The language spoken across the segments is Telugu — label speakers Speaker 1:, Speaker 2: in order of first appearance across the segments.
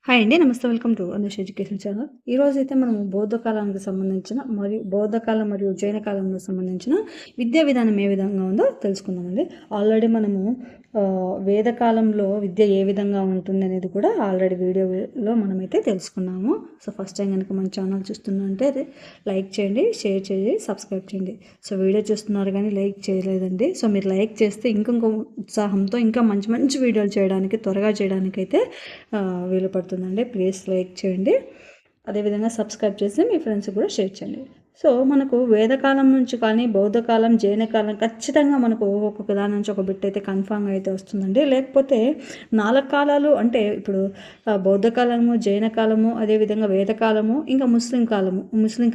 Speaker 1: హాయ్ అండి. నమస్తే. Welcome to Anush education channel. ఈరోజైతే మనము బౌద్ధ కాలానికి సంబంధించిన మరియు బౌద్ధ కాలం మరియు జైన కాలంలో సంబంధించిన విద్యా విధానం ఏ విధంగా ఉందో తెలుసుకుందామండి. ఆల్రెడీ మనము వేద కాలంలో విద్య ఏ విధంగా ఉంటుంది అనేది కూడా ఆల్రెడీ వీడియోలో మనమైతే తెలుసుకున్నాము. సో ఫస్ట్ టైం కనుక మన ఛానల్ చూస్తుందంటే లైక్ చేయండి, షేర్ చేయండి, సబ్స్క్రైబ్ చేయండి. సో వీడియో చూస్తున్నారు కానీ లైక్ చేయలేదండి. సో మీరు లైక్ చేస్తే ఇంకొక ఉత్సాహంతో ఇంకా మంచి మంచి వీడియోలు చేయడానికి త్వరగా చేయడానికి అయితే వీలు పడుతుందండి. ప్లీజ్ లైక్ చేయండి, అదేవిధంగా సబ్స్క్రైబ్ చేసి మీ ఫ్రెండ్స్ కూడా షేర్ చేయండి. సో మనకు వేదకాలం నుంచి కానీ బౌద్ధ కాలం, జైన కాలం ఖచ్చితంగా మనకు ఒక్కొక్క దాని నుంచి ఒక బిట్ అయితే కన్ఫామ్గా అయితే వస్తుందండి. లేకపోతే 4 కాలాలు అంటే ఇప్పుడు బౌద్ధ కాలము, జైన కాలము, అదేవిధంగా వేదకాలము, ఇంకా ముస్లిం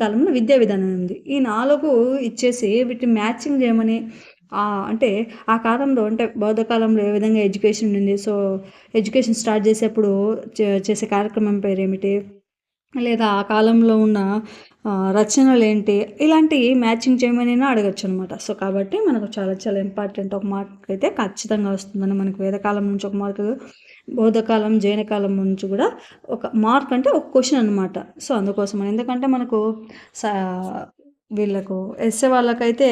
Speaker 1: కాలంలో విద్యా విధానం ఉంది. ఈ 4 ఇచ్చేసి వీటిని మ్యాచింగ్ చేయమని అంటే ఆ కాలంలో అంటే బౌద్ధ కాలంలో ఏ విధంగా ఎడ్యుకేషన్ ఉంది, సో ఎడ్యుకేషన్ స్టార్ట్ చేసేప్పుడు చేసే కార్యక్రమం పేరు ఏమిటి, లేదా ఆ కాలంలో ఉన్న రచనలు ఏంటి, ఇలాంటివి మ్యాచింగ్ చేయమని అడగచ్చు అనమాట. సో కాబట్టి మనకు చాలా చాలా ఇంపార్టెంట్. ఒక మార్క్ అయితే ఖచ్చితంగా వస్తుందని మనకు వేదకాలం నుంచి ఒక మార్కు, బౌద్ధకాలం, జైన కాలం నుంచి కూడా ఒక మార్క్ అంటే ఒక క్వశ్చన్ అనమాట. సో అందుకోసం ఎందుకంటే మనకు వీళ్ళకు ఎస్ఏ వాళ్ళకైతే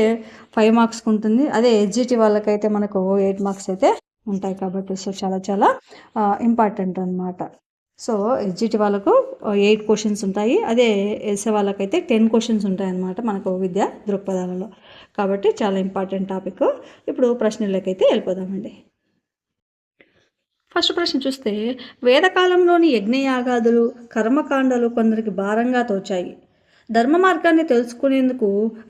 Speaker 1: 5 మార్క్స్ ఉంటుంది, అదే ఎస్జిటి వాళ్ళకైతే మనకు 8 మార్క్స్ అయితే ఉంటాయి కాబట్టి సో చాలా చాలా ఇంపార్టెంట్ అనమాట. సో ఎస్జిటి వాళ్ళకు 8 క్వశ్చన్స్ ఉంటాయి, అదే ఎస్ఏ వాళ్ళకైతే 10 క్వశ్చన్స్ ఉంటాయి అన్నమాట మనకు విద్యా దృక్పథాలలో. కాబట్టి చాలా ఇంపార్టెంట్ టాపిక్. ఇప్పుడు ప్రశ్నలకైతే వెళ్ళిపోదామండి. ఫస్ట్ ప్రశ్న చూస్తే, వేదకాలంలోని యజ్ఞయాగాదులు, కర్మకాండాలు కొందరికి భారంగా తోచాయి. ధర్మ మార్గాన్ని తెలుసుకునేందుకు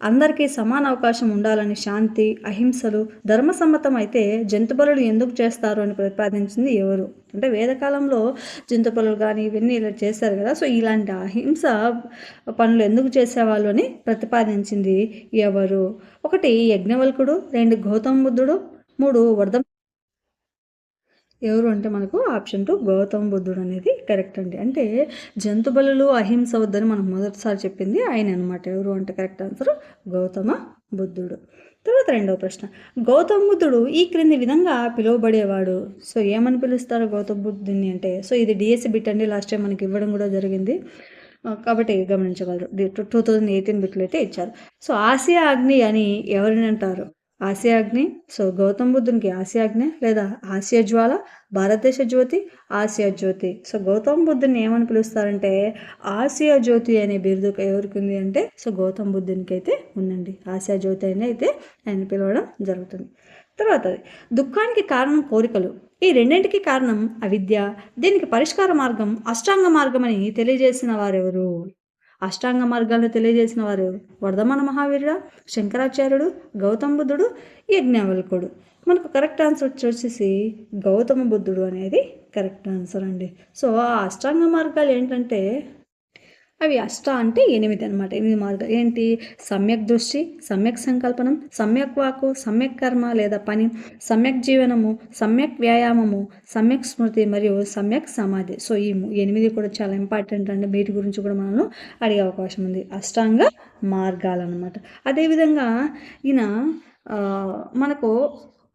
Speaker 1: అందరికీ సమాన అవకాశం ఉండాలని శాంతి, అహింసలు ధర్మసమ్మతం అయితే జంతు బలులు ఎందుకు చేస్తారు అని ప్రతిపాదించింది ఎవరు? అంటే వేదకాలంలో జంతు బలులు కానీ ఇవన్నీ ఇలా చేశారు కదా, సో ఇలాంటి అహింస పనులు ఎందుకు చేసేవాళ్ళు అని ప్రతిపాదించింది ఎవరు? 1 యజ్ఞవల్కుడు, 2 గౌతమ బుద్ధుడు, 3 వర్ధం. ఎవరు అంటే మనకు ఆప్షన్ 2 గౌతమ బుద్ధుడు అనేది కరెక్ట్ అండి. అంటే జంతు బలులు అహింస వద్దని మనం మొదటిసారి చెప్పింది ఆయన అనమాట. ఎవరు అంటే కరెక్ట్ ఆన్సర్ గౌతమ బుద్ధుడు. తర్వాత రెండవ ప్రశ్న, గౌతమ బుద్ధుడు ఈ క్రింది విధంగా పిలువబడేవాడు. సో ఏమని పిలుస్తారు గౌతమ బుద్ధుడిని అంటే? సో ఇది డిఎస్సి బిట్ అండి, లాస్ట్ టైం మనకి ఇవ్వడం కూడా జరిగింది కాబట్టి గమనించగలరు. 2018 బిట్లు అయితే ఇచ్చారు. సో ఆసియా అగ్ని అని ఎవరిని అంటారు? ఆసియా అగ్ని. సో గౌతమ బుద్ధునికి ఆసియా అగ్ని, లేదా ఆసియా జ్వాల, భారతదేశ జ్యోతి, ఆసియా జ్యోతి. సో గౌతమ బుద్ధుని ఏమని పిలుస్తారంటే ఆసియా జ్యోతి అనే బిరుదు ఎవరికి ఉంది అంటే సో గౌతమ బుద్ధునికి అయితే ఉందండి. ఆసియా జ్యోతి అని అయితే ఆయన పిలవడం జరుగుతుంది. తర్వాత దుఃఖానికి కారణం కోరికలు, ఈ రెండింటికి కారణం అవిద్య, దీనికి పరిష్కార మార్గం అష్టాంగ మార్గం అని తెలియజేసిన వారెవరు? అష్టాంగ మార్గాలను తెలియజేసిన వారు వర్ధమాన మహావీరుడు, శంకరాచార్యుడు, గౌతమ బుద్ధుడు, యజ్ఞవల్కుడు. మనకు కరెక్ట్ ఆన్సర్ వచ్చేసి గౌతమ బుద్ధుడు అనేది కరెక్ట్ ఆన్సర్ అండి. సో ఆ అష్టాంగ మార్గాలు ఏంటంటే అవి అంటే 8 అనమాట. 8 మార్గాలు ఏంటి? సమ్యక్ దృష్టి, సమ్యక్ సంకల్పనం, సమ్యక్ వాక్కు, సమ్యక్ కర్మ లేదా పని, సమ్యక్ జీవనము, సమ్యక్ వ్యాయామము, సమ్యక్ స్మృతి మరియు సమ్యక్ సమాధి. సో ఈ 8 కూడా చాలా ఇంపార్టెంట్ అండి. వీటి గురించి కూడా మనల్ని అడిగే అవకాశం ఉంది. అష్టాంగ మార్గాలు అనమాట. అదేవిధంగా ఈయన మనకు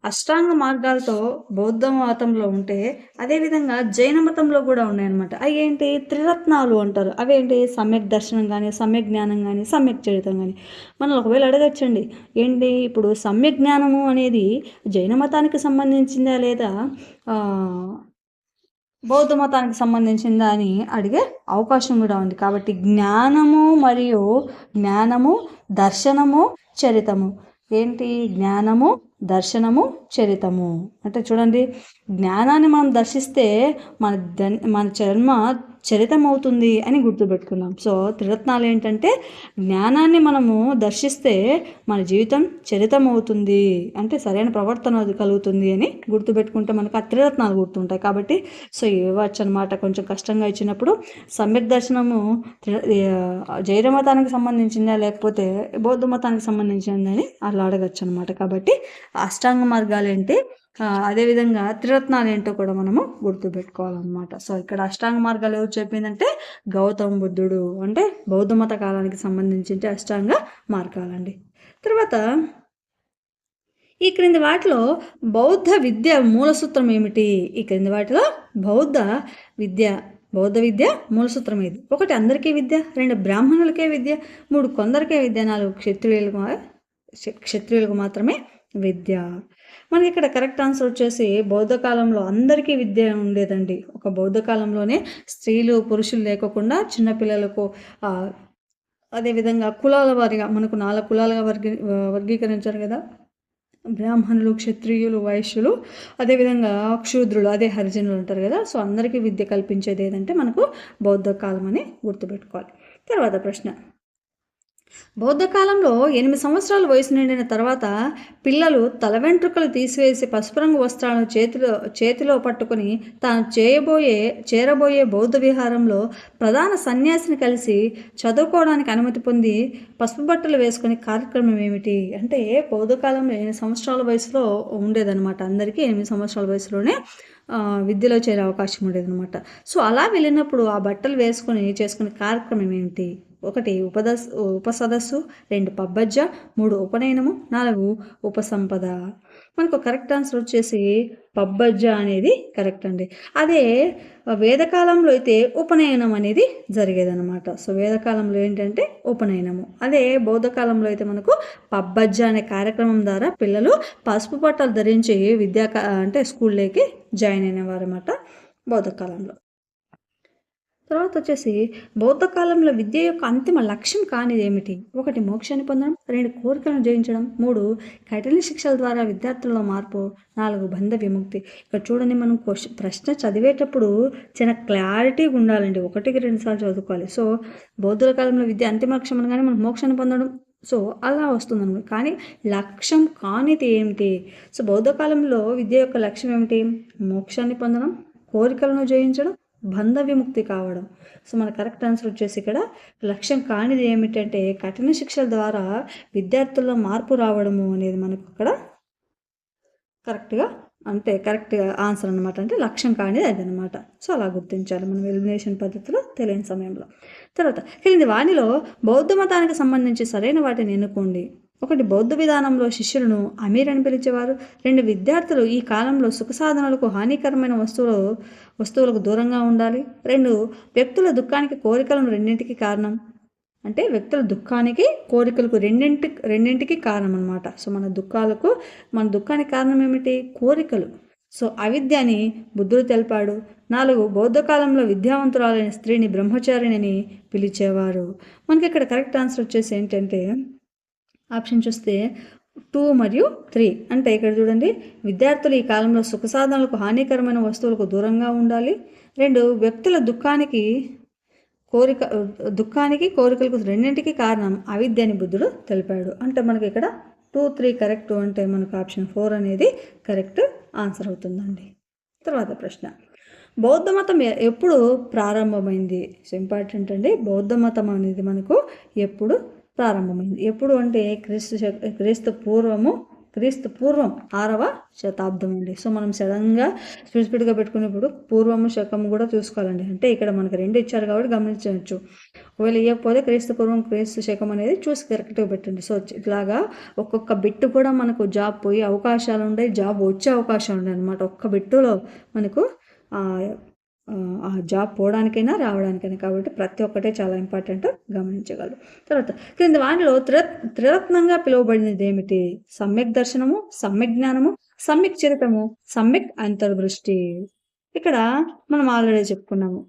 Speaker 1: అష్టాంగ మార్గాలతో బౌద్ధ మతంలో ఉంటే అదేవిధంగా జైన మతంలో కూడా ఉన్నాయన్నమాట. అవి ఏంటి? త్రిరత్నాలు అంటారు. అవేంటి? సమ్యక్ దర్శనం కానీ, సమ్యక్ జ్ఞానం కానీ, సమ్యక్ చరిత్రం కానీ. మనం ఒకవేళ అడగచ్చండి, ఏంటి ఇప్పుడు సమ్యక్ జ్ఞానము అనేది జైన మతానికి సంబంధించిందా లేదా బౌద్ధ మతానికి సంబంధించిందా అని అడిగే అవకాశం కూడా ఉంది. కాబట్టి జ్ఞానము, దర్శనము, చరితము. ఏంటి? జ్ఞానము, దర్శనము, చరితము. అంటే చూడండి, జ్ఞానాన్ని మనం దర్శిస్తే మన జన్మ చరితం అవుతుంది అని గుర్తుపెట్టుకున్నాం. సో త్రిరత్నాలు ఏంటంటే జ్ఞానాన్ని మనము దర్శిస్తే మన జీవితం చరితం అవుతుంది, అంటే సరైన ప్రవర్తన కలుగుతుంది అని గుర్తుపెట్టుకుంటే మనకు ఆ త్రిరత్నాలు గుర్తుంటాయి. కాబట్టి సో ఇవ్వచ్చు అనమాట. కొంచెం కష్టంగా ఇచ్చినప్పుడు సమ్యక్ దర్శనము జైన మతానికి సంబంధించిందా లేకపోతే బౌద్ధ మతానికి సంబంధించింది అని అలా అడగచ్చు అనమాట. కాబట్టి అష్టాంగ మార్గాలు ఏంటి, అదేవిధంగా త్రిరత్నాలు ఏంటో కూడా మనము గుర్తుపెట్టుకోవాలన్నమాట. సో ఇక్కడ అష్టాంగ మార్గాలు ఎవరు చెప్పిందంటే గౌతమ బుద్ధుడు. అంటే బౌద్ధ మత కాలానికి సంబంధించి అష్టాంగ మార్గాలండి. తర్వాత ఈ క్రింది వాటిలో బౌద్ధ విద్య మూల సూత్రం ఏమిటి? ఈ క్రింది వాటిలో బౌద్ధ విద్య బౌద్ధ విద్య మూల సూత్రం ఇది. 1 అందరికీ విద్య, 2 బ్రాహ్మణులకే విద్య, 3 కొందరికే విద్య, 4 క్షత్రియులకు మాత్రమే విద్య. మనకి ఇక్కడ కరెక్ట్ ఆన్సర్ వచ్చేసి బౌద్ధ కాలంలో అందరికీ విద్య ఉండేదండి. ఒక బౌద్ధ కాలంలోనే స్త్రీలు పురుషులు లేకోకుండా చిన్నపిల్లలకు అదేవిధంగా కులాల వారిగా మనకు 4 కులాలుగా వర్గీకరించారు కదా, బ్రాహ్మణులు, క్షత్రియులు, వైశ్యులు, అదేవిధంగా క్షూద్రులు, అదే హరిజనులు ఉంటారు కదా. సో అందరికీ విద్య కల్పించేది ఏదంటే మనకు బౌద్ధ కాలం అని గుర్తుపెట్టుకోవాలి. తర్వాత ప్రశ్న, బౌద్ధ కాలంలో 8 సంవత్సరాల వయసు నిండిన తర్వాత పిల్లలు తల వెంట్రుకలు తీసివేసి పసుపు రంగు వస్త్రాలను చేతిలో పట్టుకుని తాను చేరబోయే బౌద్ధ విహారంలో ప్రధాన సన్యాసిని కలిసి చదువుకోవడానికి అనుమతి పొంది పసుపు బట్టలు వేసుకునే కార్యక్రమం ఏమిటి అంటే, బౌద్ధ కాలంలో 8 సంవత్సరాల వయసులో ఉండేదన్నమాట. అందరికీ 8 సంవత్సరాల వయసులోనే విద్యలో చేరే అవకాశం ఉండేదన్నమాట. సో అలా వెళ్ళినప్పుడు ఆ బట్టలు వేసుకొని చేసుకునే కార్యక్రమం ఏమిటి? 1 ఉపసదస్సు, 2 పబ్బజ్జ, 3 ఉపనయనము, 4 ఉపసంపద. మనకు కరెక్ట్ ఆన్సర్ వచ్చేసి పబ్బజ్జ అనేది కరెక్ట్ అండి. అదే వేదకాలంలో అయితే ఉపనయనం అనేది జరిగేదన్నమాట. సో వేదకాలంలో ఏంటంటే ఉపనయనము, అదే బౌద్ధ కాలంలో అయితే మనకు పబ్బజ్జ అనే కార్యక్రమం ద్వారా పిల్లలు పసుపు బట్టలు ధరించి అంటే స్కూల్లోకి జాయిన్ అయినవారు అన్నమాట బౌద్ధ కాలంలో. తర్వాత వచ్చేసి బౌద్ధ కాలంలో విద్య యొక్క అంతిమ లక్ష్యం కానిది ఏమిటి? 1 మోక్షాన్ని పొందడం, 2 కోరికలను జయించడం, 3 కఠిన శిక్షల ద్వారా విద్యార్థుల్లో మార్పు, 4 బంధ విముక్తి. ఇక్కడ చూడండి, మనం ప్రశ్న చదివేటప్పుడు చాలా క్లారిటీగా ఉండాలండి. 1కి 2 సార్లు చదువుకోవాలి. సో బౌద్ధుల కాలంలో విద్య అంతిమ లక్ష్యం అనగానే మనం మోక్షాన్ని పొందడం, సో అలా వస్తుందన్నమాట. కానీ లక్ష్యం కానిది ఏమిటి? సో బౌద్ధ కాలంలో విద్య యొక్క లక్ష్యం ఏమిటి? మోక్షాన్ని పొందడం, కోరికలను జయించడం, బంధ విముక్తి కావడం. సో మన కరెక్ట్ ఆన్సర్ వచ్చేసి ఇక్కడ లక్ష్యం కానిది ఏమిటంటే కఠిన శిక్షల ద్వారా విద్యార్థుల్లో మార్పు రావడము అనేది మనకు ఇక్కడ కరెక్ట్ ఆన్సర్ అనమాట. అంటే లక్ష్యం కానిది అదనమాట. సో అలా గుర్తించాలి మనం ఎలిమినేషన్ పద్ధతిలో తెలియని సమయంలో. తర్వాత క్రింది వానిలో బౌద్ధ మతానికి సంబంధించి సరైన వాటిని ఎన్నుకోండి. 1 బౌద్ధ విధానంలో శిష్యులను అమీర్ అని పిలిచేవారు. 2 విద్యార్థులు ఈ కాలంలో సుఖ సాధనలకు హానికరమైన వస్తువులకు దూరంగా ఉండాలి. 2 వ్యక్తుల దుఃఖానికి కోరికలను రెండింటికి కారణం. అంటే వ్యక్తుల దుఃఖానికి కోరికలకు రెండింటికి కారణం అనమాట. సో మన దుఃఖానికి కారణం ఏమిటి? కోరికలు. సో అవిద్య అని బుద్ధుడు తెలిపాడు. 4 బౌద్ధ కాలంలో విద్యావంతురాలైన స్త్రీని బ్రహ్మచారిణి పిలిచేవారు. మనకి ఇక్కడ కరెక్ట్ ఆన్సర్ వచ్చేసి ఏంటంటే ఆప్షన్ చూస్తే 2 మరియు 3. అంటే ఇక్కడ చూడండి, విద్యార్థులు ఈ కాలంలో సుఖ సాధనలకు హానికరమైన వస్తువులకు దూరంగా ఉండాలి. 2 వ్యక్తుల దుఃఖానికి కోరికలకు రెండింటికి కారణం అవిద్య అని బుద్ధుడు తెలిపాడు. అంటే మనకి ఇక్కడ 2, 3 కరెక్ట్. అంటే మనకు ఆప్షన్ 4 అనేది కరెక్ట్ ఆన్సర్ అవుతుందండి. తర్వాత ప్రశ్న, బౌద్ధ మతం ఎప్పుడు ప్రారంభమైంది? సో ఇంపార్టెంట్ అండి. బౌద్ధ మతం అనేది మనకు ఎప్పుడు ప్రారంభమైంది? ఎప్పుడు అంటే క్రీస్తు పూర్వం 6వ శతాబ్దం అండి. సో మనం సడన్గా స్పీడ్గా పెట్టుకునేప్పుడు పూర్వము శకము కూడా చూసుకోవాలండి. అంటే ఇక్కడ మనకు 2 ఇచ్చారు కాబట్టి గమనించవచ్చు. ఒకవేళ ఇవ్వకపోతే క్రీస్తు పూర్వం క్రీస్తు శకం అనేది చూసి కరెక్ట్గా పెట్టండి. సో ఇట్లాగా ఒక్కొక్క బిట్టు కూడా మనకు జాబ్ పోయే అవకాశాలు ఉన్నాయి, జాబ్ వచ్చే అవకాశాలు ఉన్నాయి అనమాట. ఒక్క బిట్టులో మనకు ఆ జాబ్ పోవడానికైనా రావడానికైనా. కాబట్టి ప్రతి ఒక్కటే చాలా ఇంపార్టెంట్, గమనించగలరు. తర్వాత క్రింది వానిలో త్రిరత్నంగా పిలువబడినది ఏమిటి? సమ్యక్ దర్శనము, సమ్యక్ జ్ఞానము, సమ్యక్ చరితము, సమ్యక్ అంతర్దృష్టి. ఇక్కడ మనం ఆల్రెడీ చెప్పుకున్నాము.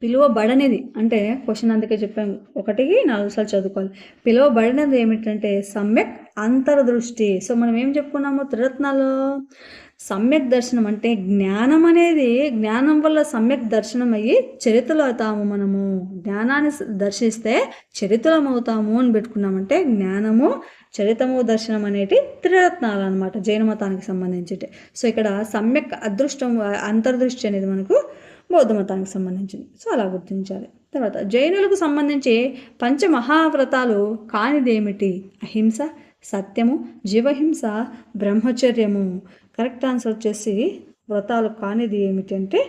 Speaker 1: పిలువబడనిది అంటే క్వశ్చన్ అందుకే చెప్పాము, 1కి 4 సార్లు చదువుకోవాలి. పిలువబడినది ఏమిటంటే సమ్యక్ అంతర్దృష్టి. సో మనం ఏం చెప్పుకున్నాము త్రిరత్నాలు? సమ్యక్ దర్శనం అంటే జ్ఞానం వల్ల సమ్యక్ దర్శనం అయ్యి చరిత్రలు అవుతాము. మనము జ్ఞానాన్ని దర్శిస్తే చరిత్రం అవుతాము అని పెట్టుకున్నామంటే జ్ఞానము, చరితము, దర్శనం అనేటి త్రిరత్నాలు అనమాట, జైన మతానికి సంబంధించి. సో ఇక్కడ సమ్యక్ అంతర్దృష్టి అనేది మనకు బౌద్ధ మతానికి సంబంధించింది. సో అలా గుర్తించాలి. తర్వాత జైనులకు సంబంధించి పంచమహావ్రతాలు కానిదేమిటి? అహింస, సత్యము, జీవహింస, బ్రహ్మచర్యము. కరెక్ట్ ఆన్సర్ వచ్చేసి వ్రతాలు కానిది ఏమిటి అంటే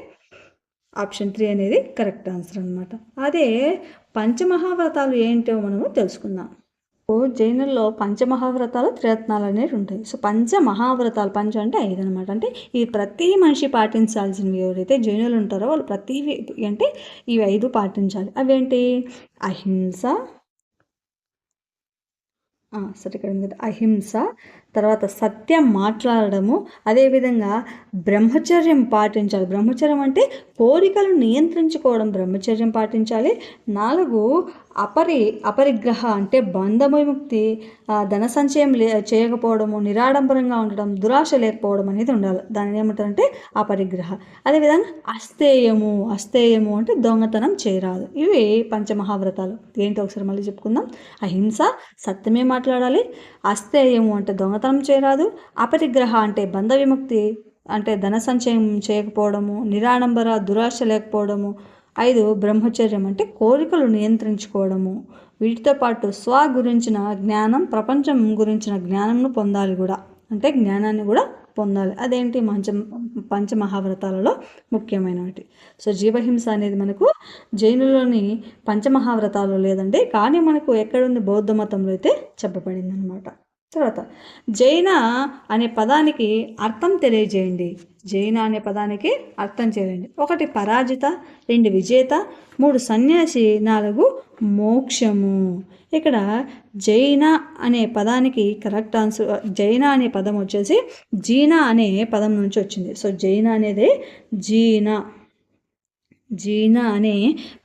Speaker 1: ఆప్షన్ 3 అనేది కరెక్ట్ ఆన్సర్ అనమాట. అదే పంచమహావ్రతాలు ఏంటో మనము తెలుసుకుందాం. జైనుల్లో పంచమహావ్రతాలు త్రిరత్నాలు అనేవి ఉంటాయి. సో పంచమహావ్రతాలు, పంచ అంటే 5 అనమాట. అంటే ఈ ప్రతి మనిషి పాటించాల్సినవి, ఎవరైతే జైనులు ఉంటారో వాళ్ళు ప్రతి అంటే ఇవి 5 పాటించాలి. అవేంటి? అహింస, సరే ఇక్కడ ఉంది కదా, అహింస, తర్వాత సత్యం మాట్లాడడము, అదేవిధంగా బ్రహ్మచర్యం పాటించాలి. బ్రహ్మచర్యం అంటే కోరికలు నియంత్రించుకోవడం, బ్రహ్మచర్యం పాటించాలి. 4 అపరిగ్రహ అంటే బంధవిముక్తి, ధన సంచయం చేయకపోవడము, నిరాడంబరంగా ఉండడం, దురాశ లేకపోవడం అనేది ఉండాలి. దాన్ని ఏమంటారంటే అపరిగ్రహ. అదేవిధంగా అస్తేయము అంటే దొంగతనం చేయరాదు. ఇవి పంచమహావ్రతాలు. ఏంటో ఒకసారి మళ్ళీ చెప్పుకుందాం. అహింస, సత్యమే మాట్లాడాలి. అస్తేయము అంటే దొంగతనం చేయరాదు. అపరిగ్రహ అంటే బంధ విముక్తి అంటే ధన సంచయం చేయకపోవడము, నిరాడంబర దురాశ లేకపోవడము. 5 బ్రహ్మచర్యం అంటే కోరికలు నియంత్రించుకోవడము. వీటితో పాటు గురించిన జ్ఞానం, ప్రపంచం గురించిన జ్ఞానంను పొందాలి కూడా, అంటే జ్ఞానాన్ని కూడా పొందాలి. అదేంటి? పంచమహావ్రతాలలో ముఖ్యమైనవి. సో జీవహింస అనేది మనకు జైనులోని పంచమహావ్రతాలు లేదండి, కానీ మనకు ఎక్కడుంది? బౌద్ధ మతంలో అయితే చెప్పబడింది అనమాట. తర్వాత జైన అనే పదానికి అర్థం తెలియజేయండి. జైన అనే పదానికి అర్థం చేయండి. 1 పరాజిత, 2 విజేత, 3 సన్యాసి, 4 మోక్షము. ఇక్కడ జైన అనే పదానికి కరెక్ట్ ఆన్సర్, జైన అనే పదం వచ్చేసి జీనా అనే పదం నుంచి వచ్చింది. సో జైన అనేది జీనా అనే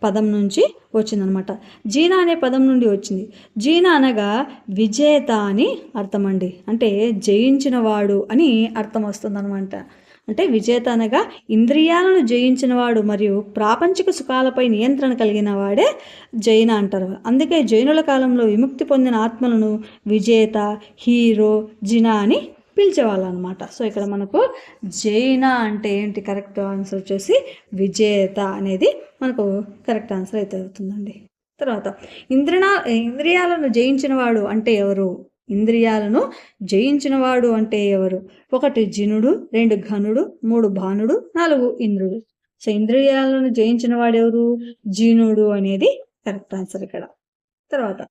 Speaker 1: పదం నుంచి వచ్చిందనమాట. జీనా అనే పదం నుండి వచ్చింది. జీనా అనగా విజేత అని అర్థం అండి, అంటే జయించినవాడు అని అర్థం వస్తుందన్నమాట. అంటే విజేత అనగా ఇంద్రియాలను జయించినవాడు మరియు ప్రాపంచిక సుఖాలపై నియంత్రణ కలిగిన వాడే జైన అంటారు. అందుకే జైనుల కాలంలో విముక్తి పొందిన ఆత్మలను విజేత, హీరో, జినా అని పిలిచేవాళ్ళు అనమాట. సో ఇక్కడ మనకు జైన అంటే ఏంటి? కరెక్ట్ ఆన్సర్ వచ్చేసి విజేత అనేది మనకు కరెక్ట్ ఆన్సర్ అయితే అవుతుందండి. తర్వాత ఇంద్రియాలను జయించినవాడు అంటే ఎవరు? ఇంద్రియాలను జయించినవాడు అంటే ఎవరు? 1 జినుడు, 2 ఘనుడు, 3 భానుడు, 4 ఇంద్రుడు. సో ఇంద్రియాలను జయించిన వాడు ఎవరు? జినుడు అనేది కరెక్ట్ ఆన్సర్ ఇక్కడ. తర్వాత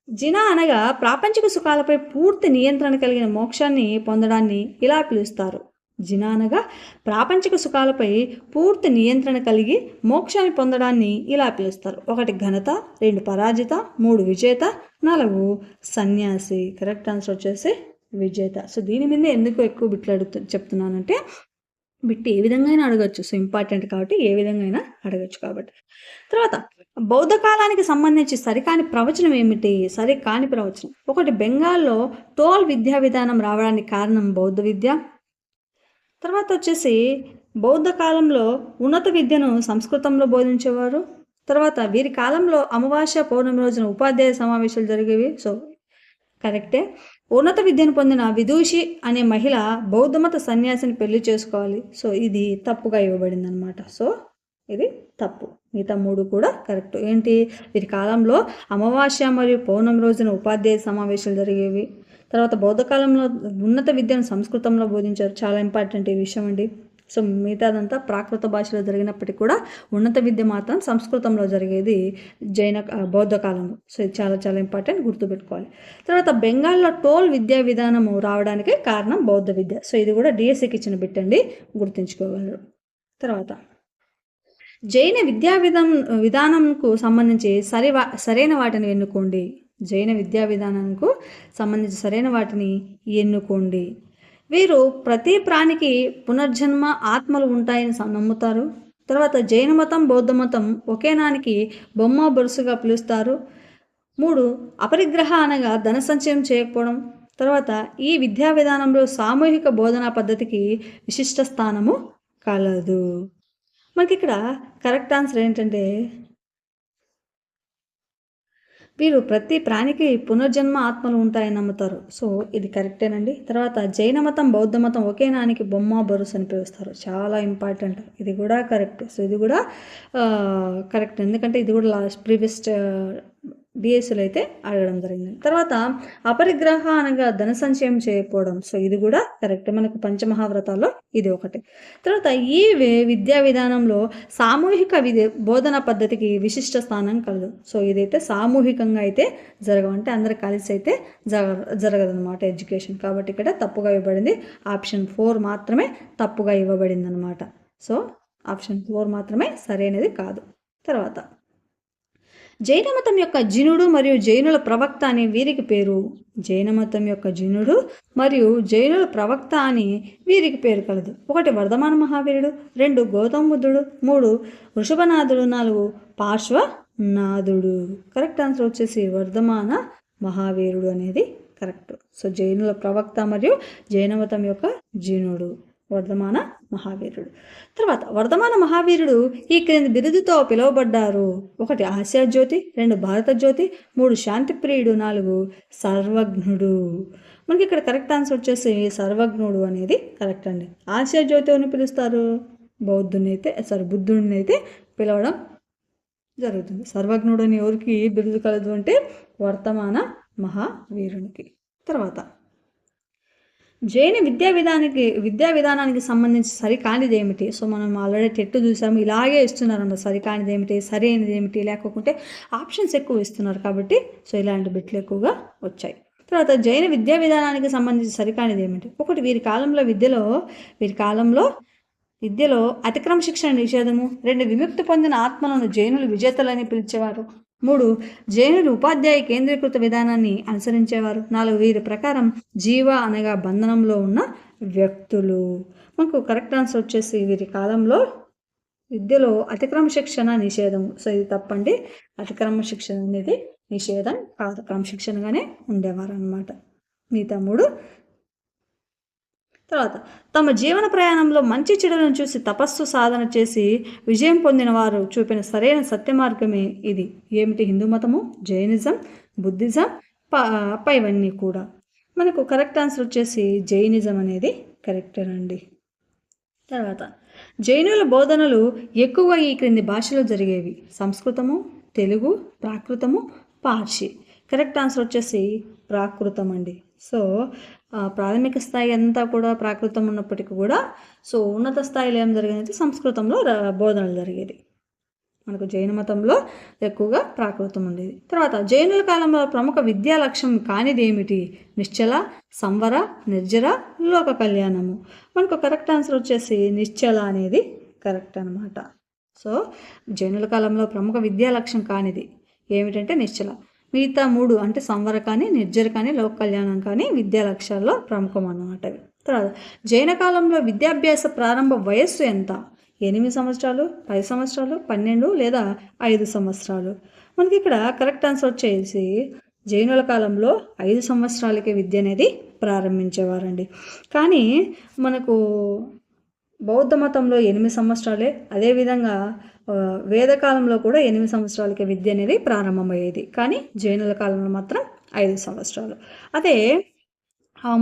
Speaker 1: జినా అనగా ప్రాపంచిక సుఖాలపై పూర్తి నియంత్రణ కలిగిన మోక్షాన్ని పొందడాన్ని ఇలా పిలుస్తారు. జినా అనగా ప్రాపంచిక సుఖాలపై పూర్తి నియంత్రణ కలిగి మోక్షాన్ని పొందడాన్ని ఇలా పిలుస్తారు. 1 ఘనత, 2 పరాజిత, 3 విజేత, 4 సన్యాసి. కరెక్ట్ ఆన్సర్ వచ్చేసి విజేత. సో దీని మీద ఎందుకు ఎక్కువ బిట్లు చెప్తున్నానంటే బిట్ ఏ విధంగా అయినా అడగచ్చు. సో ఇంపార్టెంట్ కాబట్టి ఏ విధంగా అయినా అడగచ్చు కాబట్టి. తర్వాత బౌద్ధ కాలానికి సంబంధించి సరికాని ప్రవచనం ఏమిటి? సరికాని ప్రవచనం 1 బెంగాల్లో టోల్ విద్యా విధానం రావడానికి కారణం బౌద్ధ విద్య. తర్వాత వచ్చేసి బౌద్ధ కాలంలో ఉన్నత విద్యను సంస్కృతంలో బోధించేవారు. తర్వాత వీరి కాలంలో అమావాస్య, పౌర్ణమి రోజున ఉపాధ్యాయ సమావేశాలు జరిగేవి. సో కరెక్టే. ఉన్నత విద్యను పొందిన విదూషి అనే మహిళ బౌద్ధమత సన్యాసిని పెళ్లి చేసుకోవాలి. సో ఇది తప్పుగా ఇవ్వబడింది అనమాట. సో ఇది తప్పు. మిగతా 3 కూడా కరెక్ట్. ఏంటి? వీరి కాలంలో అమావాస్య మరియు పౌర్ణమి రోజున ఉపాధ్యాయ సమావేశాలు జరిగేవి. తర్వాత బౌద్ధ కాలంలో ఉన్నత విద్యను సంస్కృతంలో బోధించారు. చాలా ఇంపార్టెంట్ ఈ విషయం అండి. సో మిగతాదంతా ప్రాకృత భాషలో జరిగినప్పటికీ కూడా ఉన్నత విద్య మాత్రం సంస్కృతంలో జరిగేది బౌద్ధ కాలంలో. సో ఇది చాలా చాలా ఇంపార్టెంట్, గుర్తుపెట్టుకోవాలి. తర్వాత బెంగాల్లో టోల్ విద్యా విధానము రావడానికి కారణం బౌద్ధ విద్య. సో ఇది కూడా డిఎస్సికి ఇచ్చిన బిట్ అండి, గుర్తుంచుకోగలరు. తర్వాత జైన విద్యా విధానంకు సంబంధించి సరైన వాటిని ఎన్నుకోండి. జైన విద్యా విధానంకు సంబంధించి సరైన వాటిని ఎన్నుకోండి. వీరు ప్రతి ప్రాణికి పునర్జన్మ, ఆత్మలు ఉంటాయని నమ్ముతారు. తర్వాత జైన మతం, బౌద్ధ మతం ఒకే నానికి బొమ్మ బొరుసుగా పిలుస్తారు. 3 అపరిగ్రహ అనగా ధన సంచయం చేయకపోవడం. తర్వాత ఈ విద్యా విధానంలో సామూహిక బోధనా పద్ధతికి విశిష్ట స్థానము కలదు. మనకి ఇక్కడ కరెక్ట్ ఆన్సర్ ఏంటంటే వీరు ప్రతి ప్రాణికి పునర్జన్మ, ఆత్మలు ఉంటాయని నమ్ముతారు. సో ఇది కరెక్టేనండి. తర్వాత జైన మతం, బౌద్ధ మతం ఒకే నానికి బొమ్మ బొరుసు అని పిలుస్తారు. చాలా ఇంపార్టెంట్, ఇది కూడా కరెక్ట్. సో ఇది కూడా కరెక్ట్, ఎందుకంటే ఇది కూడా ప్రీవియస్ డిఎస్సీలో అయితే అడగడం జరిగింది. తర్వాత అపరిగ్రహ అనగా ధన సంచయం చేయకపోవడం. సో ఇది కూడా కరెక్ట్. మనకు పంచమహావ్రతాల్లో ఇది ఒకటి. తర్వాత ఈ విద్యా విధానంలో సామూహిక బోధన పద్ధతికి విశిష్ట స్థానం కలదు. సో ఇదైతే సామూహికంగా అయితే అంటే అందరు కలిసి అయితే జరగదన్నమాట ఎడ్యుకేషన్. కాబట్టి ఇక్కడ తప్పుగా ఇవ్వబడింది ఆప్షన్ 4 మాత్రమే తప్పుగా ఇవ్వబడింది అనమాట. సో ఆప్షన్ 4 మాత్రమే సరైనది కాదు. తర్వాత జైన మతం యొక్క జినుడు మరియు జైనుల ప్రవక్త అని వీరికి పేరు. జైన మతం యొక్క జినుడు మరియు జైనుల ప్రవక్త అని వీరికి పేరు కలదు. 1 వర్ధమాన మహావీరుడు, 2 గౌతమ బుద్ధుడు, 3 వృషభనాథుడు, 4 పార్శ్వనాథుడు. కరెక్ట్ ఆన్సర్ వచ్చేసి వర్ధమాన మహావీరుడు అనేది కరెక్ట్. సో జైనుల ప్రవక్త మరియు జైన మతం యొక్క జినుడు వర్ధమాన మహావీరుడు. తర్వాత వర్ధమాన మహావీరుడు ఈ క్రింది బిరుదుతో పిలువబడ్డారు. 1 ఆసియాజ్యోతి, 2 భారత జ్యోతి, 3 శాంతిప్రియుడు, 4 సర్వజ్ఞుడు. మనకి ఇక్కడ కరెక్ట్ ఆన్సర్ వచ్చేసి సర్వజ్ఞుడు అనేది కరెక్ట్ అండి. ఆసియాజ్యోతి అని పిలుస్తారు, బుద్ధుడిని అయితే పిలవడం జరుగుతుంది. సర్వజ్ఞుడు అని ఎవరికి బిరుదు కలదు అంటే వర్ధమాన మహావీరునికి. తర్వాత జైన విద్యా విధానానికి సంబంధించి సరికానిది ఏమిటి? సో మనం ఆల్రెడీ టెట్ చూసాము, ఇలాగే ఇస్తున్నారన్న సరికానిది ఏమిటి, సరైనది ఏమిటి, లేకపోతే ఆప్షన్స్ ఎక్కువ ఇస్తున్నారు కాబట్టి సో ఇలాంటి బిట్లు ఎక్కువగా వచ్చాయి. తర్వాత జైన విద్యా విధానానికి సంబంధించి సరికానిది ఏమిటి? 1 వీరి కాలంలో విద్యలో అతిక్రమ శిక్షణ నిషేధము. 2 విముక్తి పొందిన ఆత్మలను జైనులు విజేతలని పిలిచేవారు. 3 జైనులు ఉపాధ్యాయ కేంద్రీకృత విధానాన్ని అనుసరించేవారు. 4 వీరి ప్రకారం జీవ అనగా బంధనంలో ఉన్న వ్యక్తులు. మనకు కరెక్ట్ ఆన్సర్ వచ్చేసి వీరి కాలంలో విద్యలో అతిక్రమ శిక్షణ నిషేధము. సో ఇది తప్పండి. అతిక్రమ శిక్షణ అనేది నిషేధం కాదు, క్రమశిక్షణగానే ఉండేవారు అన్నమాట మిగతా 3. తర్వాత తమ జీవన ప్రయాణంలో మంచి చెడులను చూసి తపస్సు సాధన చేసి విజయం పొందిన వారు చూపిన సరైన సత్య మార్గమే ఇది. ఏమిటి? హిందూ మతము, జైనిజం, బుద్ధిజం, పైవన్నీ కూడా. మనకు కరెక్ట్ ఆన్సర్ వచ్చేసి జైనిజం అనేది కరెక్టేనండి. తర్వాత జైనుల బోధనలు ఎక్కువగా ఈ క్రింది భాషలో జరిగేవి. సంస్కృతము, తెలుగు, ప్రాకృతము, పార్షి. కరెక్ట్ ఆన్సర్ వచ్చేసి ప్రాకృతం అండి. సో ప్రాథమిక స్థాయి అంతా కూడా ప్రాకృతం ఉన్నప్పటికీ కూడా సో ఉన్నత స్థాయిలో ఏం జరిగేది? సంస్కృతంలో బోధనలు జరిగేది. మనకు జైన మతంలో ఎక్కువగా ప్రాకృతం ఉండేది. తర్వాత జైనుల కాలంలో ప్రముఖ విద్యా లక్ష్యం కానిది ఏమిటి? నిశ్చల, సంవర, నిర్జర, లోక కళ్యాణము. మనకు కరెక్ట్ ఆన్సర్ వచ్చేసి నిశ్చల అనేది కరెక్ట్ అనమాట. సో జైనుల కాలంలో ప్రముఖ విద్యా లక్ష్యం కానిది ఏమిటంటే నిశ్చల. మిగతా 3 అంటే సంవర కానీ, నిర్జర కానీ, లోక కళ్యాణం కానీ విద్యా లక్ష్యాల్లో ప్రముఖం అన్నమాట. తర్వాత జైన కాలంలో విద్యాభ్యాస ప్రారంభ వయస్సు ఎంత? 8 సంవత్సరాలు, 10 సంవత్సరాలు, 12 లేదా 5 సంవత్సరాలు. మనకి ఇక్కడ కరెక్ట్ ఆన్సర్ వచ్చేసి జైనుల కాలంలో 5 సంవత్సరాలకే విద్య అనేది ప్రారంభించేవారండి. కానీ మనకు బౌద్ధ మతంలో 8 సంవత్సరాలే, అదేవిధంగా వేదకాలంలో కూడా 8 సంవత్సరాలకే విద్య అనేది ప్రారంభమయ్యేది. కానీ జైనుల కాలంలో మాత్రం 5 సంవత్సరాలు. అదే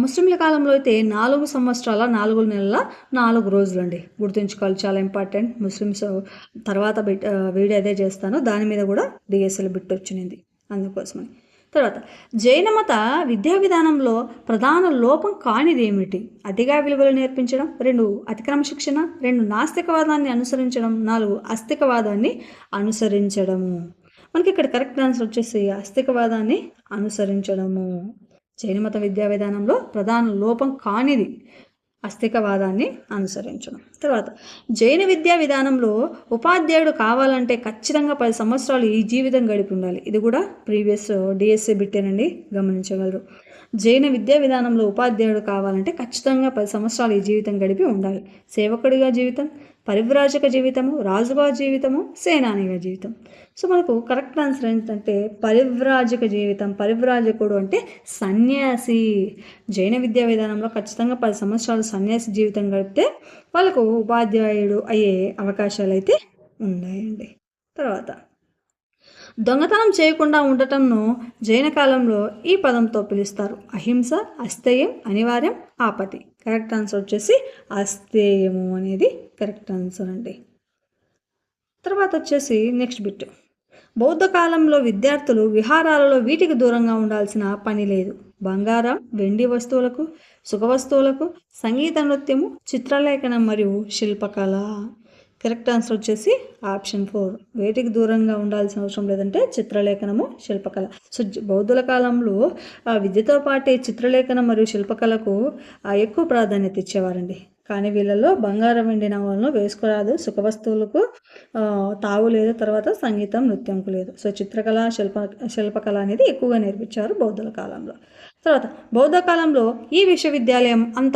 Speaker 1: ముస్లింల కాలంలో అయితే 4 సంవత్సరాల 4 నెలల 4 రోజులు అండి. గుర్తుంచుకోవాలి, చాలా ఇంపార్టెంట్. ముస్లిమ్స్ తర్వాత వీడియో అదే చేస్తాను, దాని మీద కూడా డిఎస్ఎల్ బిట్ వచ్చింది అందుకోసమని. తర్వాత జైన మత విద్యా విధానంలో ప్రధాన లోపం కానిది ఏమిటి? అతిగా విలువలు నేర్పించడం, 2 అతిక్రమ శిక్షణ, 2 నాస్తికవాదాన్ని అనుసరించడం, 4 అస్తికవాదాన్ని అనుసరించడము. మనకి ఇక్కడ కరెక్ట్ ఆన్సర్ వచ్చేసి అస్తికవాదాన్ని అనుసరించడము. జైన మత విద్యా విధానంలో ప్రధాన లోపం కానిది అస్తికవాదాన్ని అనుసరించడం. తర్వాత జైన విద్యా విధానంలో ఉపాధ్యాయుడు కావాలంటే ఖచ్చితంగా 10 సంవత్సరాలు ఈ జీవితం గడిపి ఉండాలి. ఇది కూడా ప్రీవియస్ డిఎస్ఏ బిట్టేనండి, గమనించగలరు. జైన విద్యా విధానంలో ఉపాధ్యాయుడు కావాలంటే ఖచ్చితంగా 10 సంవత్సరాలు ఈ జీవితం గడిపి ఉండాలి. సేవకుడిగా జీవితం, పరివ్రాజక జీవితము, రాజుగా జీవితము, సేనానిగా జీవితం. సో మనకు కరెక్ట్ ఆన్సర్ ఏంటంటే పరివ్రాజక జీవితం. పరివ్రాజకుడు అంటే సన్యాసి. జైన విద్యా విధానంలో ఖచ్చితంగా 10 సంవత్సరాలు సన్యాసి జీవితం గడిపితే వాళ్ళకు ఉపాధ్యాయుడు అయ్యే అవకాశాలు అయితే ఉన్నాయండి. తర్వాత దొంగతనం చేయకుండా ఉండటంను జైన కాలంలో ఈ పదంతో పిలుస్తారు. అహింస, అస్థేయం, అనివార్యం, ఆపతి. కరెక్ట్ ఆన్సర్ వచ్చేసి అస్థేయము అనేది కరెక్ట్ ఆన్సర్ అండి. తర్వాత వచ్చేసి నెక్స్ట్ బిట్. బౌద్ధ కాలంలో విద్యార్థులు విహారాలలో వీటికి దూరంగా ఉండాల్సిన పని లేదు. బంగారం, వెండి వస్తువులకు, సుఖవస్తువులకు, సంగీత నృత్యము, చిత్రలేఖనం మరియు శిల్పకళ. కరెక్ట్ ఆన్సర్ వచ్చేసి ఆప్షన్ 4. వేటికి దూరంగా ఉండాల్సిన అవసరం లేదంటే చిత్రలేఖనము, శిల్పకళ. సో బౌద్ధుల కాలంలో విద్యతో పాటే చిత్రలేఖనం మరియు శిల్పకళకు ఎక్కువ ప్రాధాన్యత ఇచ్చేవారండి. కానీ వీళ్ళలో బంగారం, వెండి నగలను వేసుకోరాదు, సుఖవస్తువులకు తావు లేదు, తర్వాత సంగీతం, నృత్యంకు లేదు. సో చిత్రకళ, శిల్పకళ అనేది ఎక్కువగా నేర్పించారు బౌద్ధుల కాలంలో. తర్వాత బౌద్ధ కాలంలో ఈ విశ్వవిద్యాలయం అంత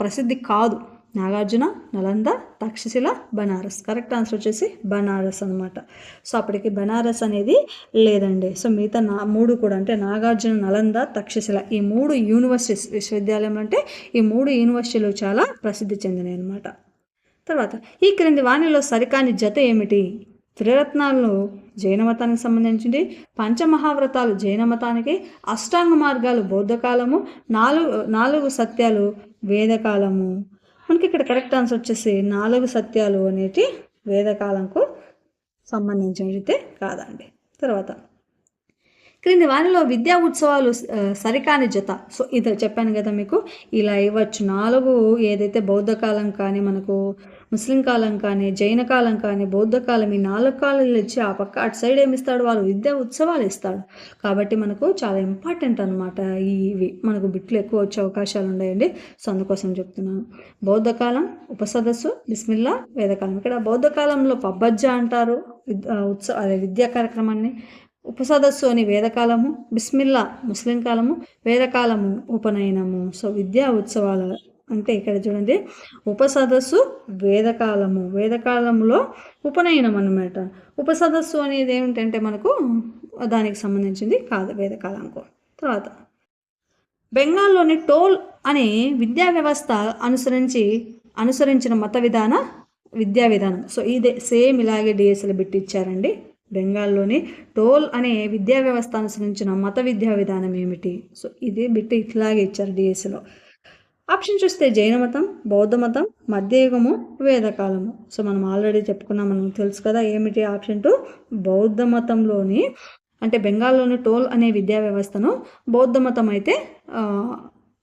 Speaker 1: ప్రసిద్ధి కాదు. నాగార్జున, నలంద, తక్షశిల, బనారస్. కరెక్ట్ ఆన్సర్ వచ్చేసి బనారస్ అనమాట. సో అప్పటికి బనారస్ అనేది లేదండి. సో మిగతా 3 కూడా అంటే నాగార్జున, నలంద, తక్షశిల ఈ 3 యూనివర్సిటీస్, విశ్వవిద్యాలయం అంటే ఈ 3 యూనివర్సిటీలు చాలా ప్రసిద్ధి చెందినాయి అనమాట. తర్వాత ఈ క్రింది వాణిలో సరికాని జత ఏమిటి? త్రిరత్నాలను జైన మతానికి సంబంధించింది, పంచమహావ్రతాలు జైన మతానికి, అష్టాంగ మార్గాలు బౌద్ధకాలము, 4 సత్యాలు వేదకాలము. మనకి ఇక్కడ కరెక్ట్ ఆన్సర్ వచ్చేసి 4 సత్యాలు అనేటి వేదకాలంకు సంబంధించినది కాదండి. తర్వాత క్రింది వారిలో విద్యా ఉత్సవాలు సరికాని జత. సో ఇది చెప్పాను కదా మీకు, ఇలా ఇవ్వచ్చు 4 ఏదైతే బౌద్ధ కాలం కానీ, మనకు ముస్లిం కాలం కానీ, జైన కాలం కానీ, బౌద్ధ కాలం ఈ 4 కాలాలు ఇచ్చి ఆ పక్క అటు సైడ్ ఏమిస్తాడు, వాళ్ళు విద్యా ఉత్సవాలు ఇస్తాడు. కాబట్టి మనకు చాలా ఇంపార్టెంట్ అనమాట. ఇవి మనకు బిట్లు ఎక్కువ వచ్చే అవకాశాలు ఉన్నాయండి. సో అందుకోసం చెప్తున్నాను. బౌద్ధ కాలం, ఉపసదస్సు, బిస్మిల్లా, వేదకాలం. ఇక్కడ బౌద్ధ కాలంలో పబ్బజ్జ అంటారు విద్యా కార్యక్రమాన్ని, ఉపసదస్సు అని వేదకాలము, బిస్మిల్లా ముస్లిం కాలము, వేదకాలము ఉపనయనము. సో విద్యా ఉత్సవాలు అంటే ఇక్కడ చూడండి, ఉపసదస్సు వేదకాలము, వేదకాలంలో ఉపనయనం అన్నమాట. ఉపసదస్సు అనేది ఏమిటంటే మనకు దానికి సంబంధించింది కాదు వేదకాలంకు. తర్వాత బెంగాల్లోని టోల్ అనే విద్యా వ్యవస్థ అనుసరించిన విద్యా విధానం. సో ఇదే సేమ్ ఇలాగే డిఎస్ఎల్ బిట్ ఇచ్చారండి. బెంగాల్లోని టోల్ అనే విద్యా వ్యవస్థ అనుసరించిన మత విద్యా విధానం ఏమిటి? సో ఇది బిట్ ఇట్లాగే ఇచ్చారు డిఎస్సిలో. ఆప్షన్ చూస్తే జైన మతం, బౌద్ధ మతం, మధ్యయుగము, వేదకాలము. సో మనం ఆల్రెడీ చెప్పుకున్నాం, మనకు తెలుసు కదా ఏమిటి ఆప్షన్ 2. బౌద్ధ మతంలోని అంటే బెంగాల్లోని టోల్ అనే విద్యా వ్యవస్థను బౌద్ధ మతం అయితే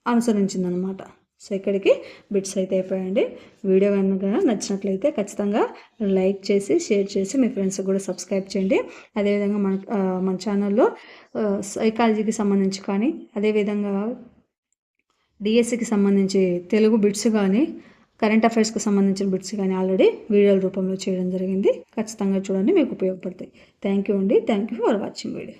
Speaker 1: అనుసరించిందనమాట. సో ఇక్కడికి బిట్స్ అయితే అయిపోయాయండి. వీడియో కనుక నచ్చినట్లయితే ఖచ్చితంగా లైక్ చేసి, షేర్ చేసి మీ ఫ్రెండ్స్కి కూడా సబ్స్క్రైబ్ చేయండి. అదేవిధంగా మన ఛానల్లో సైకాలజీకి సంబంధించి కానీ, అదేవిధంగా డిఎస్సికి సంబంధించి తెలుగు బిట్స్ కానీ, కరెంట్ అఫైర్స్కి సంబంధించిన బిట్స్ కానీ ఆల్రెడీ వీడియోల రూపంలో చేయడం జరిగింది. ఖచ్చితంగా చూడండి, మీకు ఉపయోగపడతాయి. థ్యాంక్ యూ అండి. Thank you for watching video.